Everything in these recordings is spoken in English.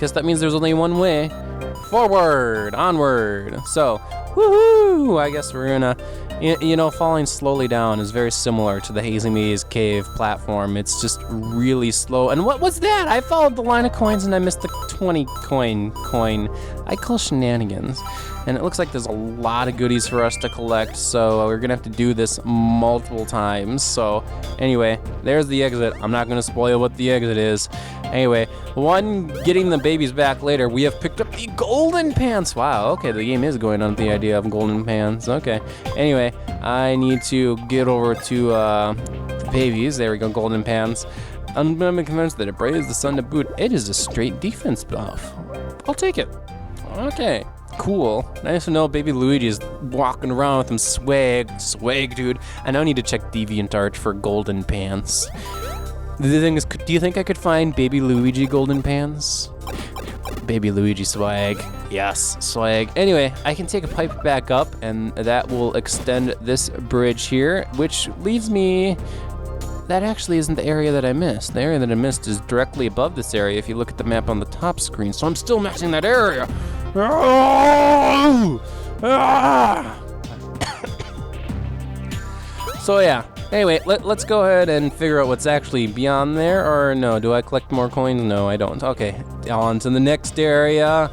guess that means there's only one way. Forward, onward. So, woohoo! I guess we're gonna, you know, falling slowly down is very similar to the Hazy Maze cave platform. It's just really slow. And what was that? I followed the line of coins and I missed the 20 coin. I call shenanigans. And it looks like there's a lot of goodies for us to collect, so we're gonna have to do this multiple times. So anyway, there's the exit. I'm not gonna spoil what the exit is. Anyway, getting the babies back later, we have picked up the golden pants. Wow, okay, the game is going on with the idea of golden pants. Okay, anyway, I need to get over to the babies. There we go, golden pants. I'm gonna be convinced that it braves the sun to boot. It is a straight defense buff. I'll take it. Okay. Cool. Nice to know baby Luigi is walking around with some swag, dude. I now need to check DeviantArt for golden pants. The thing is, do you think I could find baby Luigi golden pants? Baby Luigi swag. Yes, swag. Anyway, I can take a pipe back up, and that will extend this bridge here, which leaves me... That actually isn't the area that I missed. The area that I missed is directly above this area if you look at the map on the top screen, so I'm still missing that area. So yeah, anyway, let's go ahead and figure out what's actually beyond there, or no, do I collect more coins? No, I don't. Okay, on to the next area.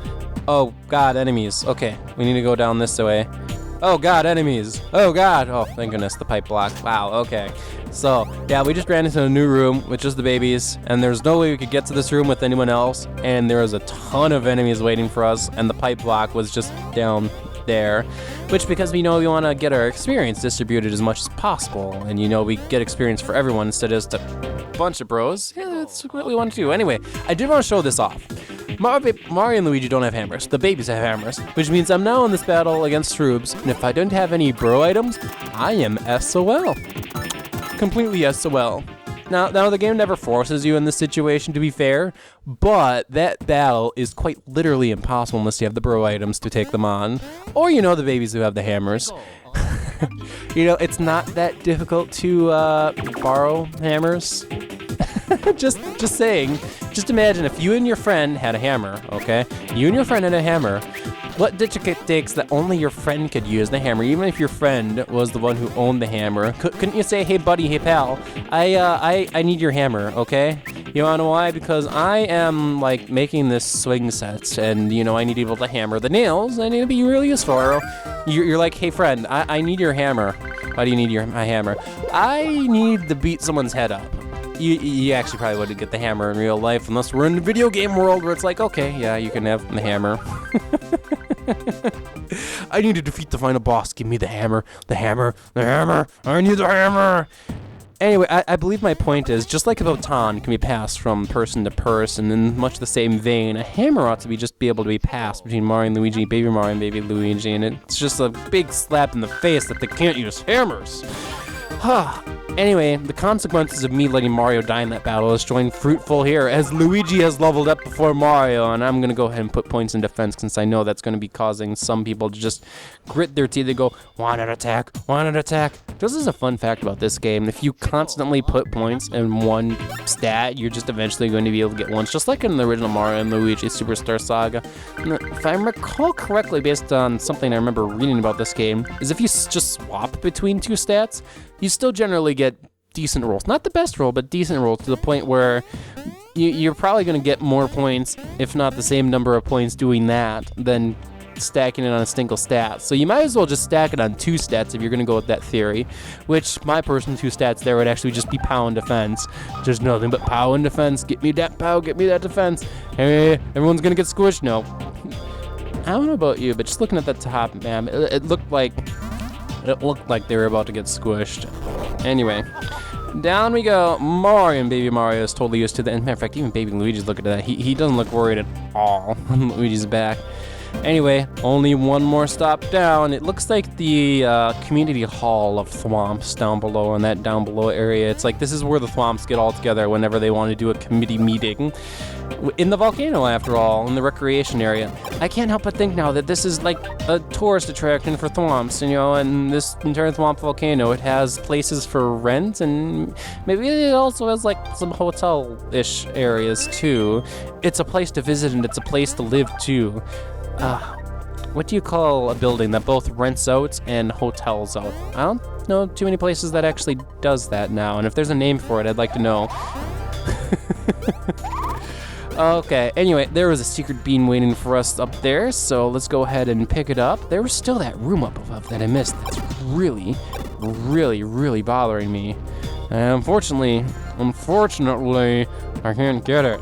Oh god, enemies. Okay, we need to go down this way. Oh god, enemies. Oh god. Oh, thank goodness, the pipe block. Wow, okay. So, yeah, we just ran into a new room with just the babies, and there's no way we could get to this room with anyone else, and there was a ton of enemies waiting for us, and the pipe block was just down there, which because we know we want to get our experience distributed as much as possible, and you know, we get experience for everyone instead of just a bunch of bros. Yeah, that's what we want to do. Anyway, I did want to show this off. Mario and Luigi don't have hammers. The babies have hammers, which means I'm now in this battle against Stroobs, and if I don't have any bro items, I am SOL. Completely SOL. Now the game never forces you in this situation, to be fair, but that battle is quite literally impossible unless you have the bro items to take them on, or you know, the babies who have the hammers. You know, it's not that difficult to borrow hammers. just saying. Just imagine if you and your friend had a hammer, okay? You and your friend had a hammer. What dictates that only your friend could use the hammer, even if your friend was the one who owned the hammer? Couldn't you say, hey buddy, hey pal, I need your hammer, okay? You wanna know why? Because I am like making this swing set, and you know, I need to be able to hammer the nails. I need to be really useful. You're like, hey friend, I need your hammer. Why do you need my hammer? I need to beat someone's head up. You actually probably wouldn't get the hammer in real life unless we're in the video game world where it's like, okay, yeah, you can have the hammer. I need to defeat the final boss. Give me the hammer, the hammer, the hammer. I need the hammer. Anyway, I believe my point is, just like a baton can be passed from person to person, in much the same vein, a hammer ought to be able to be passed between Mario and Luigi, baby Mario and baby Luigi, and it's just a big slap in the face that they can't use hammers. Anyway, the consequences of me letting Mario die in that battle is showing fruitful here, as Luigi has leveled up before Mario, and I'm gonna go ahead and put points in defense since I know that's gonna be causing some people to just grit their teeth and go, wanted attack. This is a fun fact about this game. If you constantly put points in one stat, you're just eventually going to be able to get ones, just like in the original Mario and Luigi Superstar Saga. And if I recall correctly, based on something I remember reading about this game, is if you just swap between two stats, you still generally get decent rolls. Not the best roll, but decent rolls, to the point where you're probably going to get more points, if not the same number of points doing that, than stacking it on a single stat. So you might as well just stack it on two stats if you're going to go with that theory, which my personal two stats there would actually just be power and defense. There's nothing but power and defense. Get me that power, get me that defense. Hey, everyone's going to get squished. No. I don't know about you, but just looking at that top, man, it looked like they were about to get squished. Anyway, down we go. Mario and baby Mario is totally used to that. As a matter of fact, even baby Luigi's looking at that. He doesn't look worried at all when Luigi's back. Anyway, only one more stop down. It looks like the community hall of thwomps down below in that down below area. It's like this is where the thwomps get all together whenever they want to do a committee meeting. In the volcano, after all, in the recreation area. I can't help but think now that this is like a tourist attraction for thwomps, you know, and this entire thwomp volcano, it has places for rent, and maybe it also has like some hotel-ish areas too. It's a place to visit and it's a place to live too. What do you call a building that both rents out and hotels out? I don't know too many places that actually does that now, and if there's a name for it, I'd like to know. Okay, anyway, there was a secret bean waiting for us up there, so let's go ahead and pick it up. There was still that room up above that I missed. That's really, really, really bothering me. And unfortunately, I can't get it.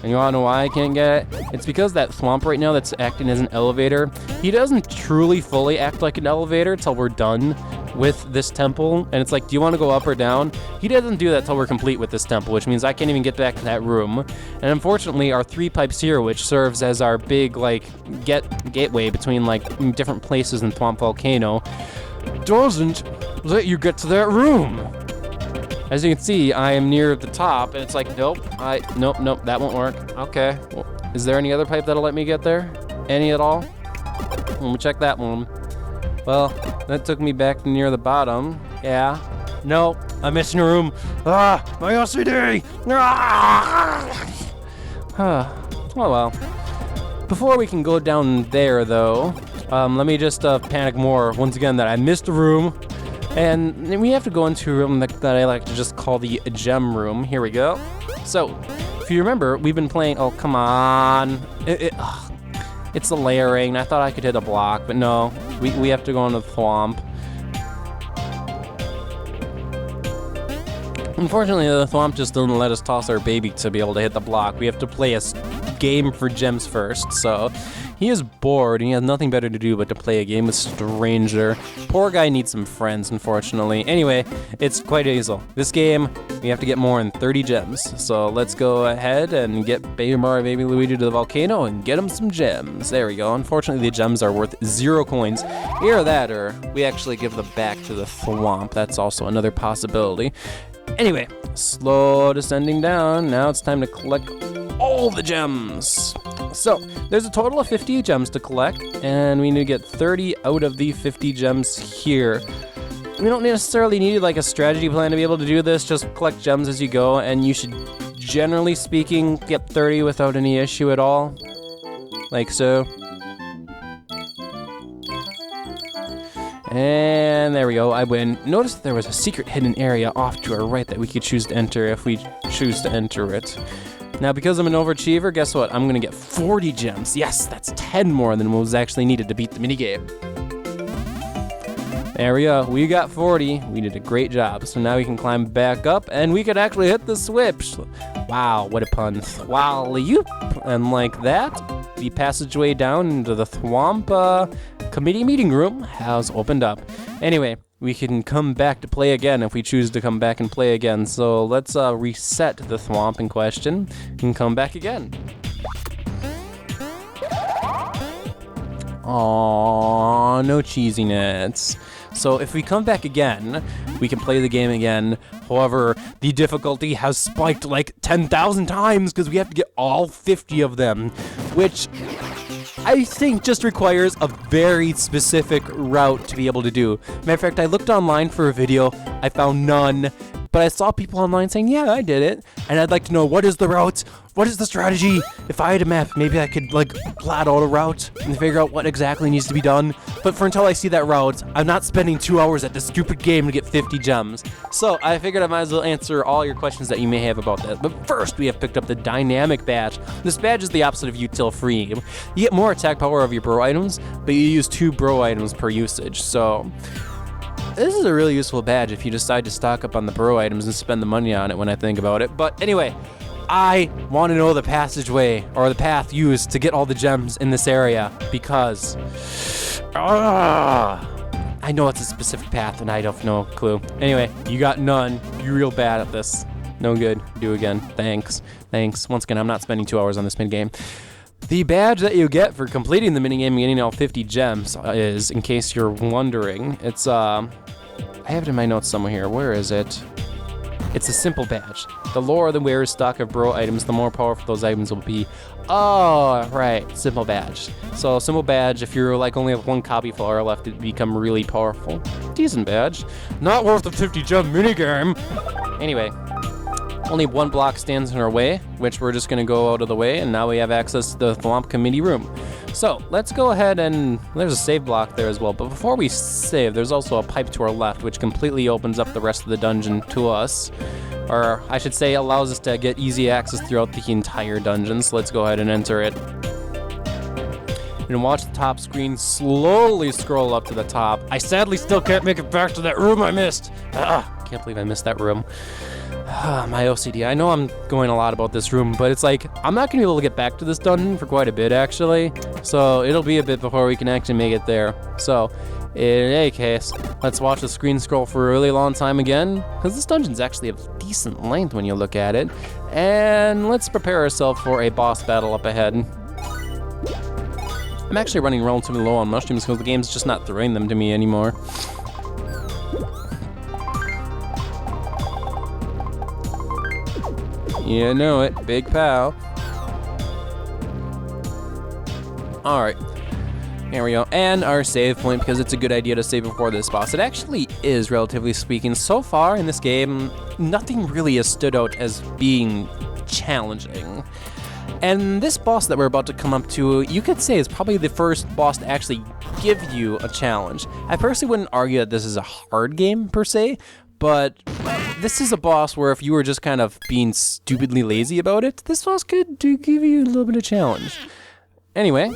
And you wanna know why I can't get it? It's because that thwomp right now that's acting as an elevator, he doesn't truly fully act like an elevator till we're done with this temple. And it's like, do you want to go up or down? He doesn't do that till we're complete with this temple, which means I can't even get back to that room. And unfortunately, our 3 pipes here, which serves as our big like gateway between like different places in Thwomp Volcano, doesn't let you get to that room. As you can see, I am near the top, and it's like, nope, that won't work. Okay, well, is there any other pipe that'll let me get there? Any at all? Let me check that one. Well, that took me back near the bottom. Yeah. Nope, I'm missing a room. Ah, my OCD! Ah! Oh well. Before we can go down there, though, let me just panic more once again that I missed a room. And we have to go into a room that I like to just call the gem room. Here we go. So, if you remember, we've been playing... Oh, come on. It's the layering. I thought I could hit a block, but no. We have to go into the thwomp. Unfortunately, the thwomp just doesn't let us toss our baby to be able to hit the block. We have to play a game for gems first, so... He is bored, and he has nothing better to do but to play a game with Stranger. Poor guy needs some friends, unfortunately. Anyway, it's quite easy. This game, we have to get more than 30 gems. So let's go ahead and get Baby Luigi to the volcano and get him some gems. There we go. Unfortunately, the gems are worth 0 coins. Either that, or we actually give them back to the thwomp. That's also another possibility. Anyway, slow descending down. Now it's time to collect all the gems. So, there's a total of 50 gems to collect, and we need to get 30 out of the 50 gems here. We don't necessarily need like a strategy plan to be able to do this, just collect gems as you go, and you should, generally speaking, get 30 without any issue at all. Like so. And there we go, I win. Notice that there was a secret hidden area off to our right that we could choose to enter if we choose to enter it. Now, because I'm an overachiever, guess what? I'm gonna get 40 gems. Yes, that's 10 more than what was actually needed to beat the minigame. There we go, we got 40. We did a great job. So now we can climb back up and we can actually hit the switch. Wow, what a pun. Thwally-oop. And like that, the passageway down into the thwomp committee meeting room has opened up. Anyway, we can come back to play again if we choose to come back and play again. So let's reset the thwomp in question and come back again. Aww, no cheesiness. So if we come back again, we can play the game again. However, the difficulty has spiked like 10,000 times because we have to get all 50 of them, which I think just requires a very specific route to be able to do. Matter of fact, I looked online for a video, I found none, but I saw people online saying, yeah, I did it. And I'd like to know, what is the route? What is the strategy? If I had a map, maybe I could like plot out a route and figure out what exactly needs to be done. But for until I see that route, I'm not spending 2 hours at this stupid game to get 50 gems. So I figured I might as well answer all your questions that you may have about that. But first, we have picked up the dynamic badge. This badge is the opposite of util free. You get more attack power of your bro items, but you use 2 bro items per usage. So this is a really useful badge if you decide to stock up on the bro items and spend the money on it when I think about it. But anyway, I want to know the passageway or the path used to get all the gems in this area because I know it's a specific path and I don't know a clue. Anyway, you got none. You're real bad at this. No good. Do again. Thanks. Once again, I'm not spending 2 hours on this mid game. The badge that you get for completing the minigame and getting all 50 gems is, in case you're wondering, it's, I have it in my notes somewhere here. Where is it? It's a simple badge. The lower the wearer's stock of bro items, the more powerful those items will be. Oh, right, simple badge. So simple badge, if you're like only have one copy flower left, it become really powerful. Decent badge. Not worth the 50 gem minigame. Anyway. Only one block stands in our way, which we're just gonna go out of the way, and now we have access to the thwomp committee room. So let's go ahead and, there's a save block there as well, but before we save, there's also a pipe to our left, which completely opens up the rest of the dungeon to us. Or I should say allows us to get easy access throughout the entire dungeon, so let's go ahead and enter it. And watch the top screen slowly scroll up to the top. I sadly still can't make it back to that room I missed. Can't believe I missed that room. My OCD. I know I'm going a lot about this room, but it's like, I'm not gonna be able to get back to this dungeon for quite a bit, actually. So it'll be a bit before we can actually make it there. So, in any case, let's watch the screen scroll for a really long time again, because this dungeon's actually of decent length when you look at it. And let's prepare ourselves for a boss battle up ahead. I'm actually running relatively low on mushrooms because the game's just not throwing them to me anymore. You know it, big pal. Alright, here we go. And our save point, because it's a good idea to save before this boss. It actually is, relatively speaking. So far in this game, nothing really has stood out as being challenging. And this boss that we're about to come up to, you could say is probably the first boss to actually give you a challenge. I personally wouldn't argue that this is a hard game, per se, but this is a boss where if you were just kind of being stupidly lazy about it, this boss could give you a little bit of challenge. Anyway,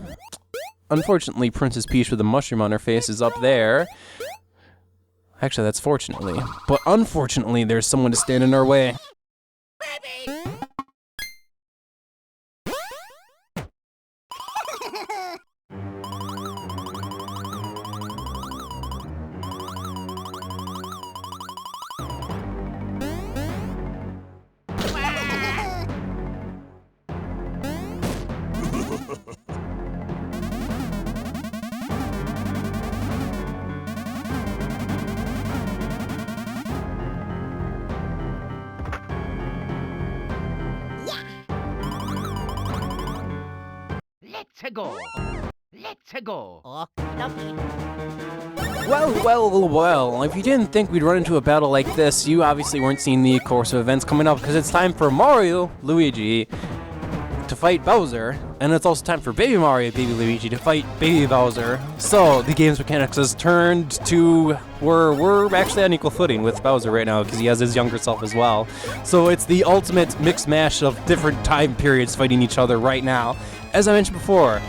unfortunately, Princess Peach with a mushroom on her face is up there. Actually, that's fortunately. But unfortunately, there's someone to stand in our way. Let's go. Let's go. Well, if you didn't think we'd run into a battle like this, you obviously weren't seeing the course of events coming up, because it's time for Mario, Luigi, to fight Bowser, and it's also time for Baby Mario, Baby Luigi to fight Baby Bowser. So, the game's mechanics has turned to, we're actually on equal footing with Bowser right now, because he has his younger self as well. So it's the ultimate mixed mash of different time periods fighting each other right now. As I mentioned before,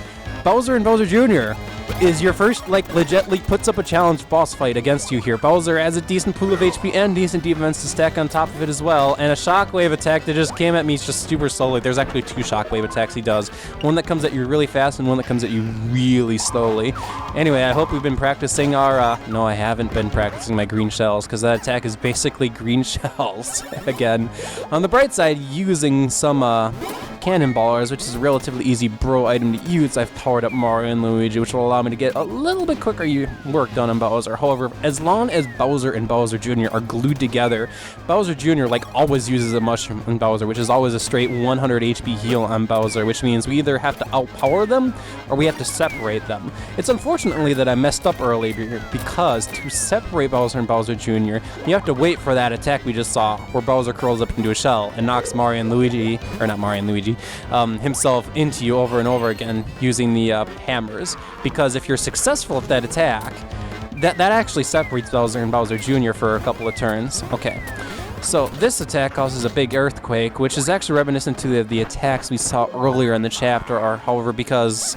Bowser and Bowser Jr. is your first, like, legitly puts up a challenge boss fight against you here. Bowser has a decent pool of HP and decent defense to stack on top of it as well, and a shockwave attack that just came at me just super slowly. There's actually two shockwave attacks he does. One that comes at you really fast and one that comes at you really slowly. Anyway, I hope we've been practicing our, no, I haven't been practicing my green shells, because that attack is basically green shells. Again, on the bright side, using some, cannonballers, which is a relatively easy bro item to use. I've powered up Mario and Luigi, which will allow me to get a little bit quicker work done on Bowser. However, as long as Bowser and Bowser Jr. are glued together, Bowser Jr. like always uses a mushroom on Bowser, which is always a straight 100 HP heal on Bowser, which means we either have to outpower them or we have to separate them. It's unfortunately that I messed up earlier, because to separate Bowser and Bowser Jr., you have to wait for that attack we just saw, where Bowser curls up into a shell and knocks Mario and Luigi, or not Mario and Luigi, himself into you over and over again using the hammers. Because if you're successful at that attack, that actually separates Bowser and Bowser Jr. for a couple of turns. Okay, so this attack causes a big earthquake, which is actually reminiscent to the attacks we saw earlier in the chapter, or however, because,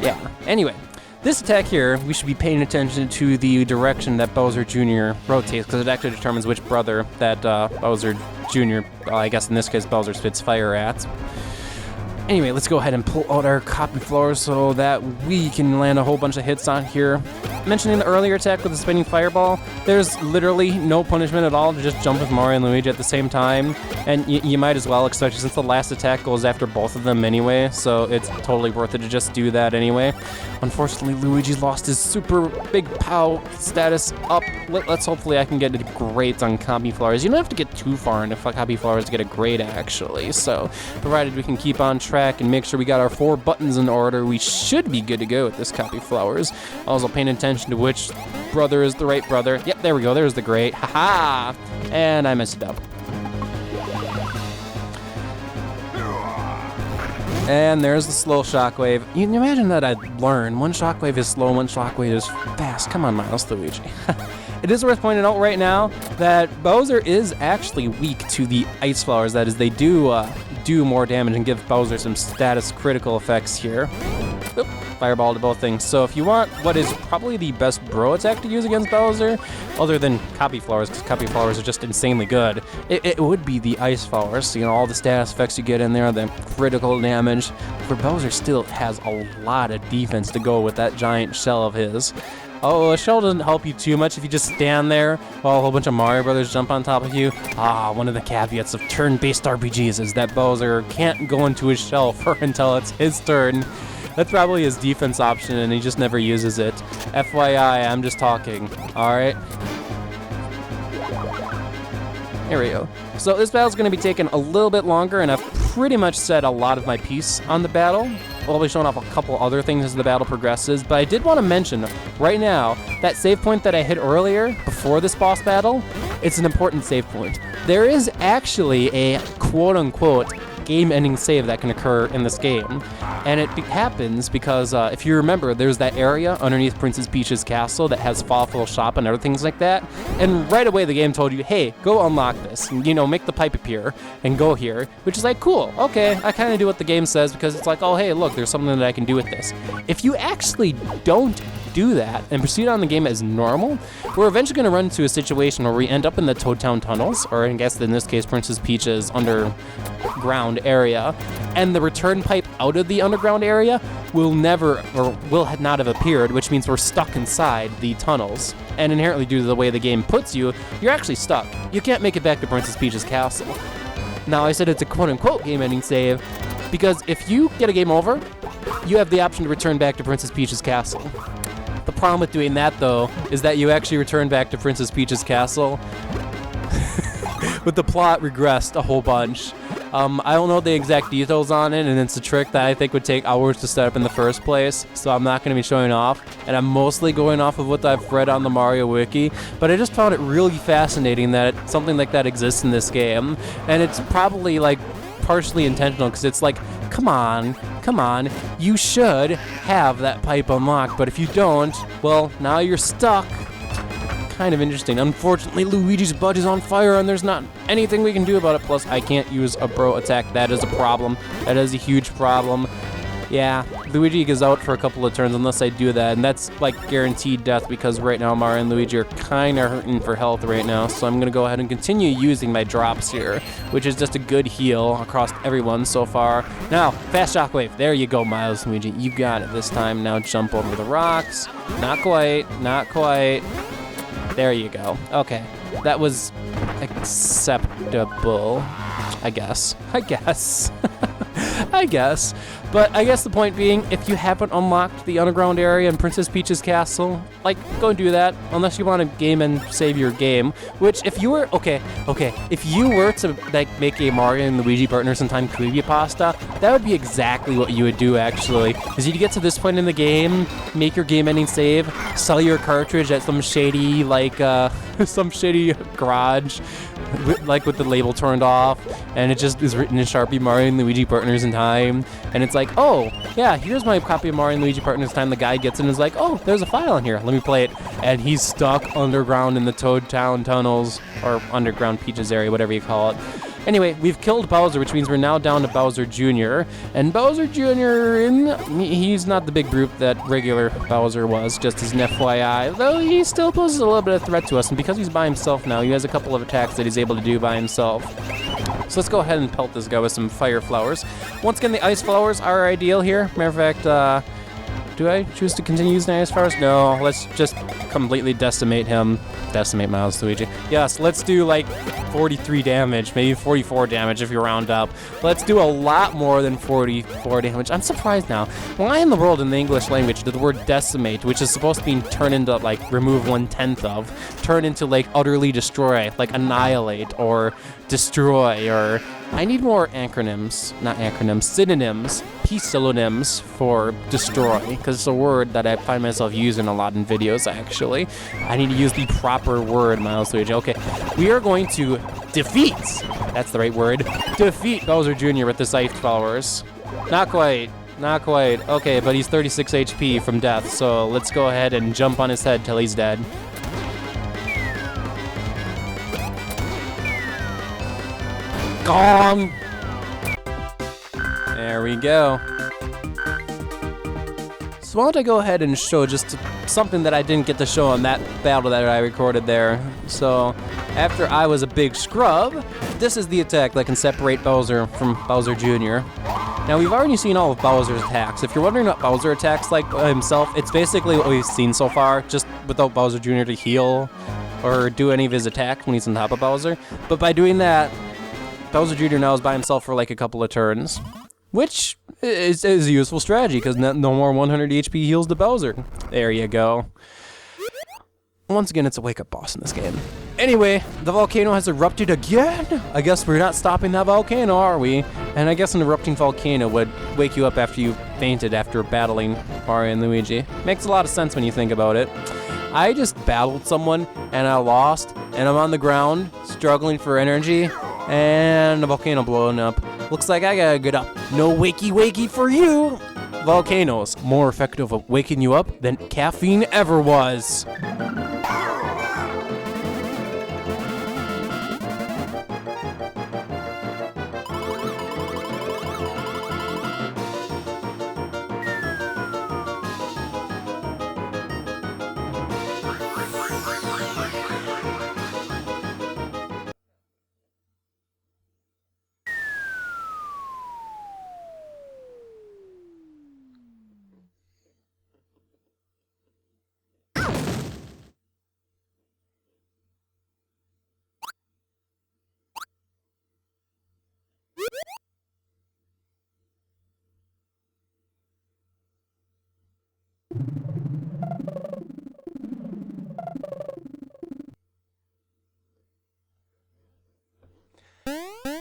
yeah. Anyway, this attack here, we should be paying attention to the direction that Bowser Jr. rotates, because it actually determines which brother that Bowser Jr., I guess in this case Bowser spits fire at. Anyway, let's go ahead and pull out our copy flowers so that we can land a whole bunch of hits on here. Mentioning the earlier attack with the spinning fireball, there's literally no punishment at all to just jump with Mario and Luigi at the same time. And you might as well, especially since the last attack goes after both of them anyway, so it's totally worth it to just do that anyway. Unfortunately, Luigi lost his super big POW status up. Let's hopefully I can get a great on copy flowers. You don't have to get too far into copy flowers to get a great actually, so provided we can keep on track and make sure we got our 4 buttons in order, we should be good to go with this copy flowers. Also paying attention to which brother is the right brother. Yep, there we go, there's the great. Haha! And I messed it up. And there's the slow shockwave. You can imagine that I'd learn. One shockwave is slow, one shockwave is fast. Come on, Milesluigi. It is worth pointing out right now that Bowser is actually weak to the ice flowers. That is, they do more damage and give Bowser some status critical effects here. Oop, fireball to both things. So if you want what is probably the best bro attack to use against Bowser, other than copy flowers, because copy flowers are just insanely good, it would be the ice flowers. You know, all the status effects you get in there, the critical damage. For Bowser still has a lot of defense to go with that giant shell of his. Oh, a shell doesn't help you too much if you just stand there while a whole bunch of Mario Brothers jump on top of you. One of the caveats of turn-based RPGs is that Bowser can't go into his shell until it's his turn. That's probably his defense option, and he just never uses it. FYI, I'm just talking. Alright? There we go. So this battle's going to be taking a little bit longer, and I've pretty much said a lot of my piece on the battle. I'll be showing off a couple other things as the battle progresses, but I did want to mention right now that save point that I hit earlier before this boss battle, it's an important save point. There is actually a quote-unquote game-ending save that can occur in this game, and it happens because if you remember, there's that area underneath Princess Peach's castle that has Falafel Shop and other things like that, and right away the game told you, hey, go unlock this, and, you know, make the pipe appear and go here, which is like, cool, okay, I kind of do what the game says because it's like, oh, hey, look, there's something that I can do with this. If you actually don't do that and proceed on the game as normal, we're eventually going to run into a situation where we end up in the Toad Town tunnels, or I guess in this case Princess Peach's underground area, and the return pipe out of the underground area will never, or will not have appeared, which means we're stuck inside the tunnels. And inherently, due to the way the game puts you, you're actually stuck. You can't make it back to Princess Peach's castle. Now, I said it's a quote-unquote game-ending save, because if you get a game over, you have the option to return back to Princess Peach's castle. The problem with doing that, though, is that you actually return back to Princess Peach's castle with the plot regressed a whole bunch. I don't know the exact details on it, and it's a trick that I think would take hours to set up in the first place, so I'm not going to be showing off, and I'm mostly going off of what I've read on the Mario Wiki, but I just found it really fascinating that something like that exists in this game, and it's probably, like, partially intentional, because it's like, come on, you should have that pipe unlocked, but if you don't, well, now you're stuck. Kind of interesting. Unfortunately, Luigi's butt is on fire and there's not anything we can do about it. Plus, I can't use a bro attack. That is a problem. That is a huge problem. Yeah, Luigi goes out for a couple of turns unless I do that, and that's like guaranteed death because right now Mario and Luigi are kind of hurting for health right now, so I'm going to go ahead and continue using my drops here, which is just a good heal across everyone so far. Now, fast shockwave. There you go, Milesluigi. You got it this time. Now jump over the rocks. Not quite. There you go. Okay. That was acceptable, I guess. But I guess the point being, if you haven't unlocked the underground area in Princess Peach's castle, like, go do that, unless you want to game and save your game, which if you were, if you were to, like, make a Mario and Luigi Partners in Time creepypasta, that would be exactly what you would do, actually, because you'd get to this point in the game, make your game-ending save, sell your cartridge at some shady, like, some shady garage, like with the label turned off, and it just is written in Sharpie, Mario and Luigi Partners in Time, and it's like, oh, yeah, here's my copy of Mario and Luigi Partners in Time. The guy gets in and is like, oh, there's a file in here, let me play it, and he's stuck underground in the Toad Town tunnels, or underground Peach's area, whatever you call it. Anyway, we've killed Bowser, which means we're now down to Bowser Jr., and Bowser Jr., he's not the big brute that regular Bowser was, just as an FYI, though he still poses a little bit of threat to us, and because he's by himself now, he has a couple of attacks that he's able to do by himself. So let's go ahead and pelt this guy with some fire flowers. Once again, the ice flowers are ideal here. Matter of fact, do I choose to continue using ice flowers? No, let's just completely decimate him. Decimate Milesluigi. Yes, let's do like 43 damage, maybe 44 damage if you round up. Let's do a lot more than 44 damage. I'm surprised now. Why in the world in the English language did the word decimate, which is supposed to be turned into like remove 1/10 of, turn into like utterly destroy, like annihilate or destroy, or I need more acronyms, not acronyms, synonyms, synonyms for destroy, because it's a word that I find myself using a lot in videos actually. I need to use the proper word, Milesluigi. Okay, we are going to defeat, that's the right word, defeat Bowser Jr. with the ice flowers. Not quite, not quite. Okay, but he's 36 HP from death, so let's go ahead and jump on his head till he's dead. Gong! There we go. So why don't I go ahead and show just something that I didn't get to show on that battle that I recorded there. So after I was a big scrub, this is the attack that can separate Bowser from Bowser Jr. Now we've already seen all of Bowser's attacks. If you're wondering what Bowser attacks like himself, it's basically what we've seen so far, just without Bowser Jr. to heal or do any of his attacks when he's on top of Bowser. But by doing that, Bowser Jr. now is by himself for like a couple of turns, which is a useful strategy because no more 100 HP heals to Bowser. There you go. Once again, it's a wake-up boss in this game. Anyway, the volcano has erupted again. I guess we're not stopping that volcano, are we? And I guess an erupting volcano would wake you up after you fainted after battling Mario and Luigi. Makes a lot of sense when you think about it. I just battled someone and I lost, and I'm on the ground struggling for energy, and the volcano blowing up. Looks like I gotta get up. No wakey for you! Volcanoes, more effective at waking you up than caffeine ever was.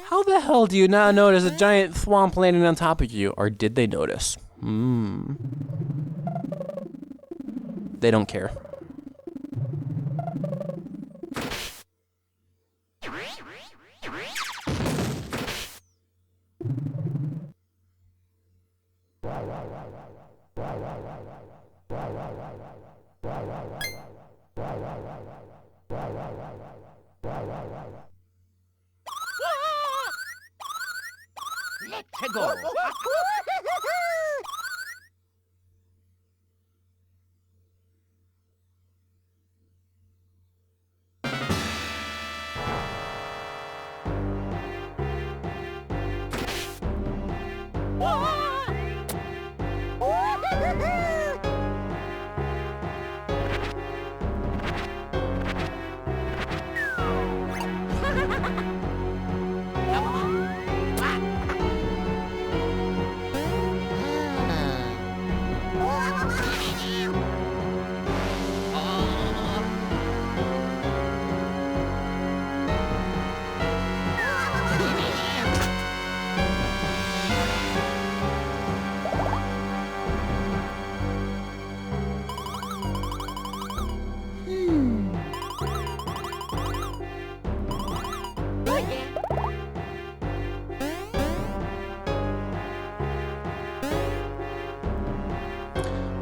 How the hell do you not notice a giant thwomp landing on top of you? Or did they notice? They don't care. Let's go.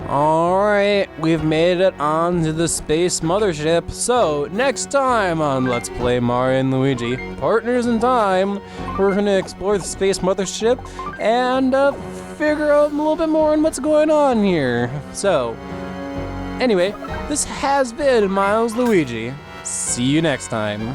Alright, we've made it onto the space mothership. So, next time on Let's Play Mario and Luigi, Partners in Time, we're gonna explore the space mothership and figure out a little bit more on what's going on here. So, anyway, this has been Milesluigi. See you next time.